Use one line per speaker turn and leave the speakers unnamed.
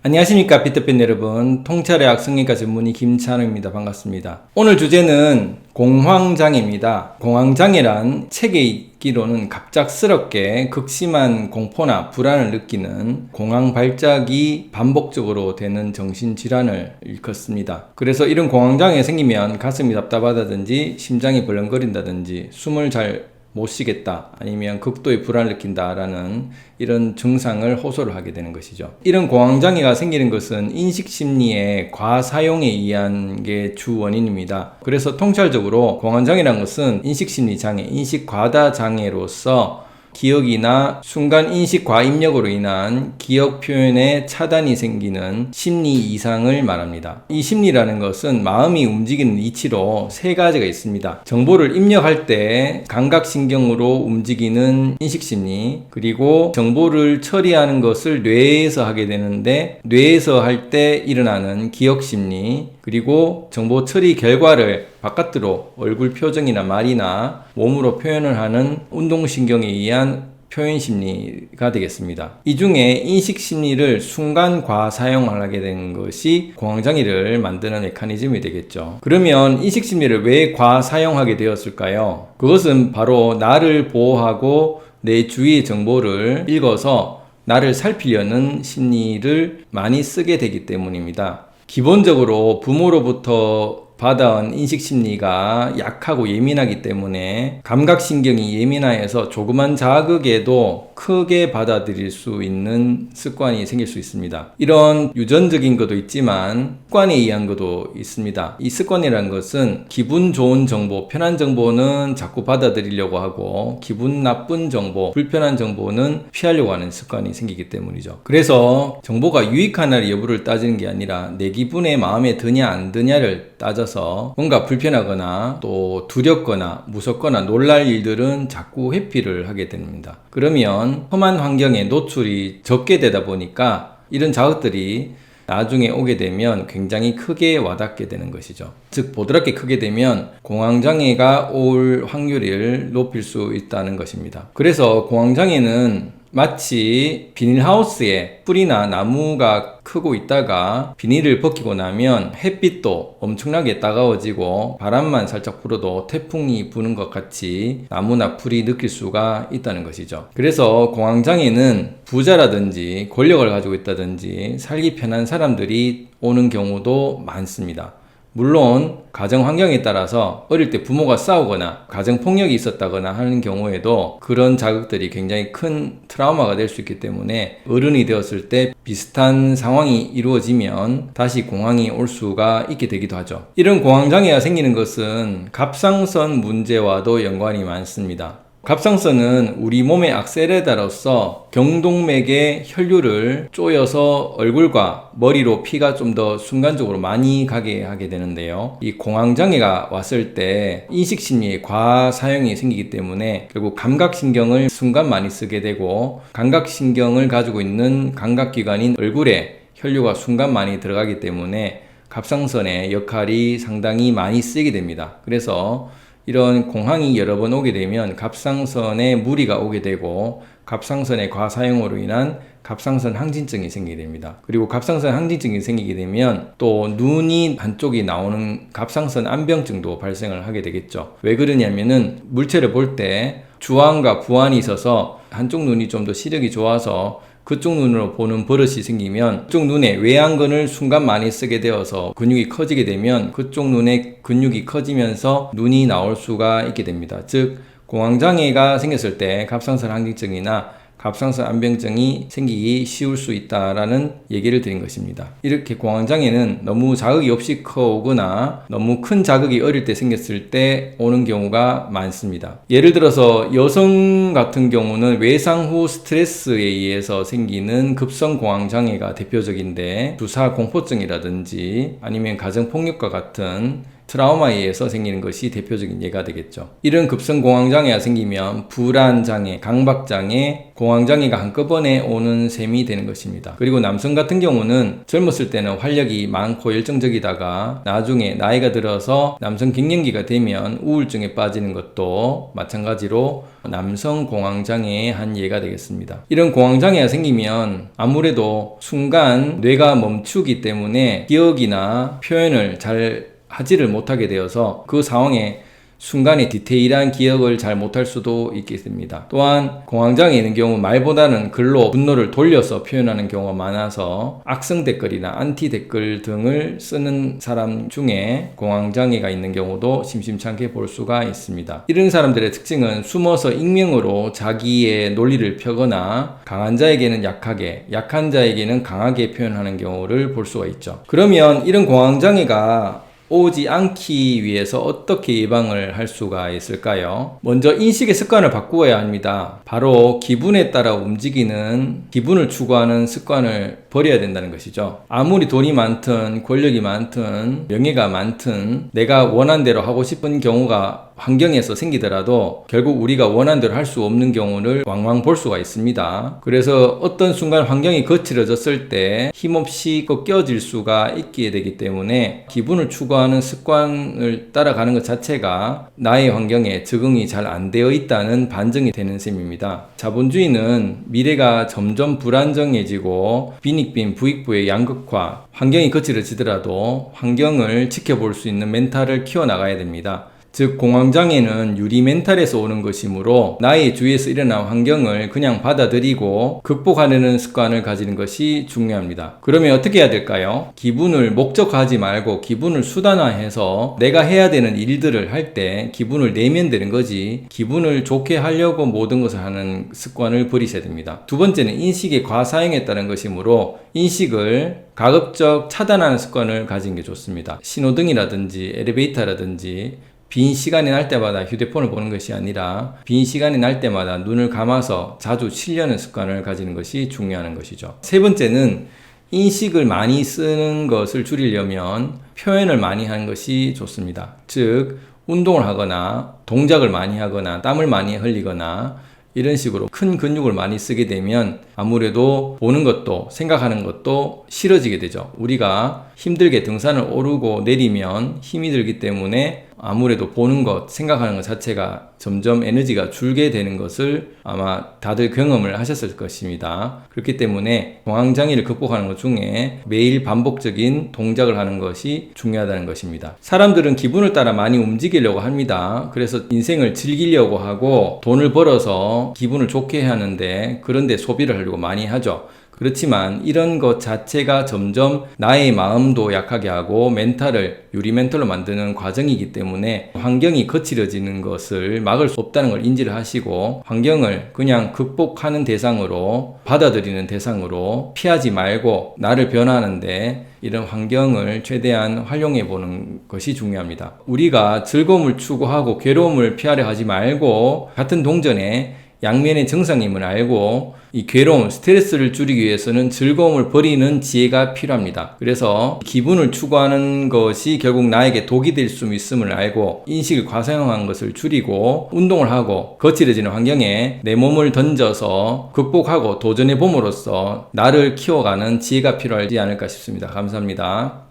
안녕하십니까 비트팬 여러분, 통찰의학 성형외과 전문의 김찬우입니다. 반갑습니다. 오늘 주제는 공황장애입니다. 공황장애란 책에 있기로는 갑작스럽게 극심한 공포나 불안을 느끼는 공황 발작이 반복적으로 되는 정신질환을 일컫습니다. 그래서 이런 공황장애 생기면 가슴이 답답하다든지 심장이 벌렁거린다든지 숨을 잘 못 쉬겠다, 아니면 극도의 불안을 느낀다라는 이런 증상을 호소를 하게 되는 것이죠. 이런 공황장애가 생기는 것은 인식심리의 과사용에 의한 게 주 원인입니다. 그래서 통찰적으로 공황장애라는 것은 인식심리장애, 인식과다장애로서 기억이나 순간 인식 과입력으로 인한 기억 표현의 차단이 생기는 심리 이상을 말합니다. 이 심리라는 것은 마음이 움직이는 이치로 세 가지가 있습니다. 정보를 입력할 때 감각신경으로 움직이는 인식심리, 그리고 정보를 처리하는 것을 뇌에서 하게 되는데 뇌에서 할 때 일어나는 기억심리, 그리고 정보 처리 결과를 바깥으로 얼굴 표정이나 말이나 몸으로 표현을 하는 운동신경에 의한 표현심리가 되겠습니다. 이 중에 인식심리를 순간 과사용을 하게 된 것이 공황장애를 만드는 메커니즘이 되겠죠. 그러면 인식심리를 왜 과사용하게 되었을까요? 그것은 바로 나를 보호하고 내 주위의 정보를 읽어서 나를 살피려는 심리를 많이 쓰게 되기 때문입니다. 기본적으로 부모로부터 받아온 인식심리가 약하고 예민하기 때문에 감각신경이 예민하여서 조그만 자극에도 크게 받아들일 수 있는 습관이 생길 수 있습니다. 이런 유전적인 것도 있지만 습관에 의한 것도 있습니다. 이 습관이라는 것은 기분 좋은 정보, 편한 정보는 자꾸 받아들이려고 하고 기분 나쁜 정보, 불편한 정보는 피하려고 하는 습관이 생기기 때문이죠. 그래서 정보가 유익하나 여부를 따지는 게 아니라 내 기분에 마음에 드냐 안 드냐를 따져서 뭔가 불편하거나 또 두렵거나 무섭거나 놀랄 일들은 자꾸 회피를 하게 됩니다. 그러면 험한 환경에 노출이 적게 되다 보니까 이런 자극들이 나중에 오게 되면 굉장히 크게 와닿게 되는 것이죠. 즉 보드랍게 크게 되면 공황장애가 올 확률을 높일 수 있다는 것입니다. 그래서 공황장애는 마치 비닐하우스에 풀이나 나무가 크고 있다가 비닐을 벗기고 나면 햇빛도 엄청나게 따가워지고 바람만 살짝 불어도 태풍이 부는 것 같이 나무나 풀이 느낄 수가 있다는 것이죠. 그래서 공황장애는 부자라든지 권력을 가지고 있다든지 살기 편한 사람들이 오는 경우도 많습니다. 물론 가정 환경에 따라서 어릴 때 부모가 싸우거나 가정 폭력이 있었다거나 하는 경우에도 그런 자극들이 굉장히 큰 트라우마가 될 수 있기 때문에 어른이 되었을 때 비슷한 상황이 이루어지면 다시 공황이 올 수가 있게 되기도 하죠. 이런 공황장애가 생기는 것은 갑상선 문제와도 연관이 많습니다. 갑상선은 우리 몸의 악셀레다로서 경동맥의 혈류를 쪼여서 얼굴과 머리로 피가 좀 더 순간적으로 많이 가게 하게 되는데요. 이 공황장애가 왔을 때 인식심리의 과사용이 생기기 때문에 결국 감각신경을 순간 많이 쓰게 되고 감각신경을 가지고 있는 감각기관인 얼굴에 혈류가 순간 많이 들어가기 때문에 갑상선의 역할이 상당히 많이 쓰이게 됩니다. 그래서 이런 공황이 여러 번 오게 되면 갑상선에 무리가 오게 되고 갑상선의 과사용으로 인한 갑상선 항진증이 생기게 됩니다. 그리고 갑상선 항진증이 생기게 되면 또 눈이 한쪽이 나오는 갑상선 안병증도 발생을 하게 되겠죠. 왜 그러냐면은 물체를 볼 때 주안과 부안이 있어서 한쪽 눈이 좀 더 시력이 좋아서 그쪽 눈으로 보는 버릇이 생기면 그쪽 눈에 외양근을 순간 많이 쓰게 되어서 근육이 커지게 되면 그쪽 눈의 근육이 커지면서 눈이 나올 수가 있게 됩니다. 즉 공황장애가 생겼을 때 갑상선 항진증이나 갑상선 안병증이 생기기 쉬울 수 있다라는 얘기를 드린 것입니다. 이렇게 공황장애는 너무 자극이 없이 커오거나 너무 큰 자극이 어릴 때 생겼을 때 오는 경우가 많습니다. 예를 들어서 여성 같은 경우는 외상 후 스트레스에 의해서 생기는 급성 공황장애가 대표적인데 주사 공포증이라든지 아니면 가정폭력과 같은 트라우마에 의해서 생기는 것이 대표적인 예가 되겠죠. 이런 급성공황장애가 생기면 불안장애, 강박장애, 공황장애가 한꺼번에 오는 셈이 되는 것입니다. 그리고 남성 같은 경우는 젊었을 때는 활력이 많고 열정적이다가 나중에 나이가 들어서 남성 갱년기가 되면 우울증에 빠지는 것도 마찬가지로 남성 공황장애의 한 예가 되겠습니다. 이런 공황장애가 생기면 아무래도 순간 뇌가 멈추기 때문에 기억이나 표현을 잘 하지를 못하게 되어서 그 상황에 순간에 디테일한 기억을 잘 못할 수도 있겠습니다. 또한 공황장애 있는 경우 말보다는 글로 분노를 돌려서 표현하는 경우가 많아서 악성 댓글이나 안티 댓글 등을 쓰는 사람 중에 공황장애가 있는 경우도 심심찮게 볼 수가 있습니다. 이런 사람들의 특징은 숨어서 익명으로 자기의 논리를 펴거나 강한 자에게는 약하게, 약한 자에게는 강하게 표현하는 경우를 볼 수가 있죠. 그러면 이런 공황장애가 오지 않기 위해서 어떻게 예방을 할 수가 있을까요? 먼저 인식의 습관을 바꾸어야 합니다. 바로 기분에 따라 움직이는, 기분을 추구하는 습관을 버려야 된다는 것이죠. 아무리 돈이 많든 권력이 많든 명예가 많든 내가 원한 대로 하고 싶은 경우가 환경에서 생기더라도 결국 우리가 원한 대로 할 수 없는 경우를 왕왕 볼 수가 있습니다. 그래서 어떤 순간 환경이 거칠어졌을 때 힘없이 꺾여질 수가 있게 되기 때문에 기분을 추구하는 습관을 따라가는 것 자체가 나의 환경에 적응이 잘 안 되어 있다는 반증이 되는 셈입니다. 자본주의는 미래가 점점 불안정해지고 빈익빈 부익부의 양극화, 환경이 거칠어지더라도 환경을 지켜볼 수 있는 멘탈을 키워나가야 됩니다. 즉 공황장애는 유리 멘탈에서 오는 것이므로 나의 주위에서 일어난 환경을 그냥 받아들이고 극복하려는 습관을 가지는 것이 중요합니다. 그러면 어떻게 해야 될까요? 기분을 목적화하지 말고 기분을 수단화해서 내가 해야 되는 일들을 할 때 기분을 내면 되는 거지 기분을 좋게 하려고 모든 것을 하는 습관을 버리셔야 됩니다. 두 번째는 인식의 과사용했다는 것이므로 인식을 가급적 차단하는 습관을 가지는 게 좋습니다. 신호등이라든지 엘리베이터라든지 빈 시간이 날 때마다 휴대폰을 보는 것이 아니라 빈 시간이 날 때마다 눈을 감아서 자주 쉬려는 습관을 가지는 것이 중요한 것이죠. 세 번째는 인식을 많이 쓰는 것을 줄이려면 표현을 많이 하는 것이 좋습니다. 즉 운동을 하거나 동작을 많이 하거나 땀을 많이 흘리거나 이런 식으로 큰 근육을 많이 쓰게 되면 아무래도 보는 것도 생각하는 것도 싫어지게 되죠. 우리가 힘들게 등산을 오르고 내리면 힘이 들기 때문에 아무래도 보는 것, 생각하는 것 자체가 점점 에너지가 줄게 되는 것을 아마 다들 경험을 하셨을 것입니다. 그렇기 때문에 공황장애를 극복하는 것 중에 매일 반복적인 동작을 하는 것이 중요하다는 것입니다. 사람들은 기분을 따라 많이 움직이려고 합니다. 그래서 인생을 즐기려고 하고 돈을 벌어서 기분을 좋게 하는데 그런데 소비를 하려고 많이 하죠. 그렇지만 이런 것 자체가 점점 나의 마음도 약하게 하고 멘탈을 유리 멘탈로 만드는 과정이기 때문에 환경이 거칠어지는 것을 막을 수 없다는 걸 인지를 하시고 환경을 그냥 극복하는 대상으로 받아들이는 대상으로 피하지 말고 나를 변화하는데 이런 환경을 최대한 활용해 보는 것이 중요합니다. 우리가 즐거움을 추구하고 괴로움을 피하려 하지 말고 같은 동전에 양면의 정상임을 알고 이 괴로움, 스트레스를 줄이기 위해서는 즐거움을 버리는 지혜가 필요합니다. 그래서 기분을 추구하는 것이 결국 나에게 독이 될 수 있음을 알고 인식을 과사용한 것을 줄이고 운동을 하고 거칠어지는 환경에 내 몸을 던져서 극복하고 도전해 봄으로써 나를 키워가는 지혜가 필요하지 않을까 싶습니다. 감사합니다.